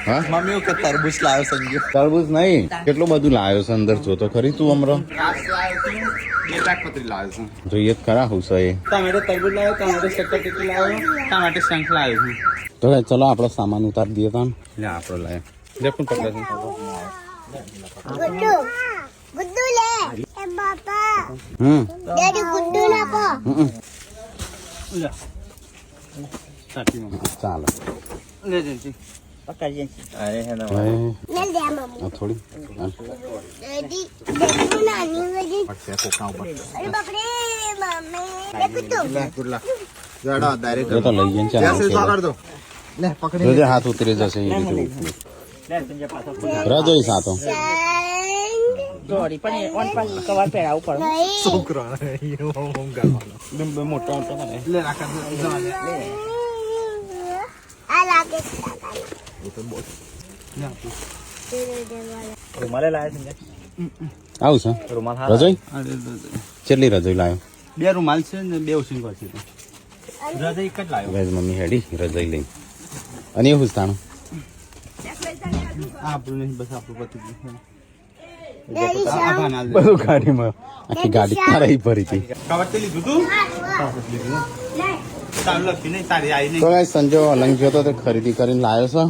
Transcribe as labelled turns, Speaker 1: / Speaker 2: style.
Speaker 1: હા
Speaker 2: મમ્મી કે તરબૂચ લાવ્યો સંજુ.
Speaker 1: તરબૂચ નહીં, કેટલું બધું લાવ્યો છે અંદર જો તો ખરી તું હમણાં.
Speaker 2: બે શાકપત્રી લાવ્યો છું.
Speaker 1: જોઈએ જ ખરા હું છે એ.
Speaker 2: ટમેટો તરબૂચ લાવ્યો, ટમેટો શક્કરટેટી લાવ્યો, ટમેટો શંખ લાવ્યો છું.
Speaker 1: તો ચલો આપણો સામાન ઉતારી દઈએ તાન. લે આપણો લાય લે પણ પકડે છે.
Speaker 3: ગુડ્ડુ ગુડ્ડુ લે એ બાપા ડેડી ગુડ્ડુ લાપો
Speaker 2: લે સાચી મમ્મી
Speaker 1: ચાલો
Speaker 2: લે જલ્દી પકડજે. અરે હે ના
Speaker 1: હવે
Speaker 3: ને લે મમ્મી
Speaker 1: આ થોડી
Speaker 3: ડેડી ડેડી નાની વજી
Speaker 2: પકડે કોકના ઉપર.
Speaker 3: અરે બાપરે મમ્મી એ ગુડ્ડુ
Speaker 2: લે ગુડલા જડો ડાયરેક્ટ
Speaker 1: એ તો લઈ જઈને ચાલો
Speaker 2: જૈસે પકડ દો. લે પકડી
Speaker 1: જોજે હાથ ઉતરી જશે એ રીતે.
Speaker 2: લે સંજય પાછો
Speaker 1: રજોઈ સાતો
Speaker 4: જોડી પણ ઓન પાસ કવર પહેરાવું પડે.
Speaker 2: છોકરો હું ગાવાનો બે મોટો મોટો કરે. લે રાખા જવા લે.
Speaker 3: આ લાગે
Speaker 2: એ તો બોલ લે
Speaker 4: રૂમાલે લાયા સંજય.
Speaker 1: આવું છે
Speaker 4: રૂમાલ
Speaker 1: રજોઈ
Speaker 2: અરે
Speaker 1: કેટલી રજોઈ લાવ્યો.
Speaker 2: બે રૂમાલ છે ને બે ઉસિંગ છે. રાજા એક જ લાવ્યો.
Speaker 1: વેજ મમ્મી હેડી રજોઈ લઈ. અને એવું જ તાણું
Speaker 2: આપણું નહીં બસ આપણું પતિ ગયું.
Speaker 3: ડેડી
Speaker 2: આભા ના લે.
Speaker 1: બધું ગાડીમાં આખી ગાડી તારાઈ ભરી હતી.
Speaker 2: કવર તે લીધું તું લીધું તારું લખી નહીં તારી આવી નહીં.
Speaker 1: તો ગાઈસ સંજો અલંગ ગયો તો તે ખરીદી કરીને લાવ્યો છે.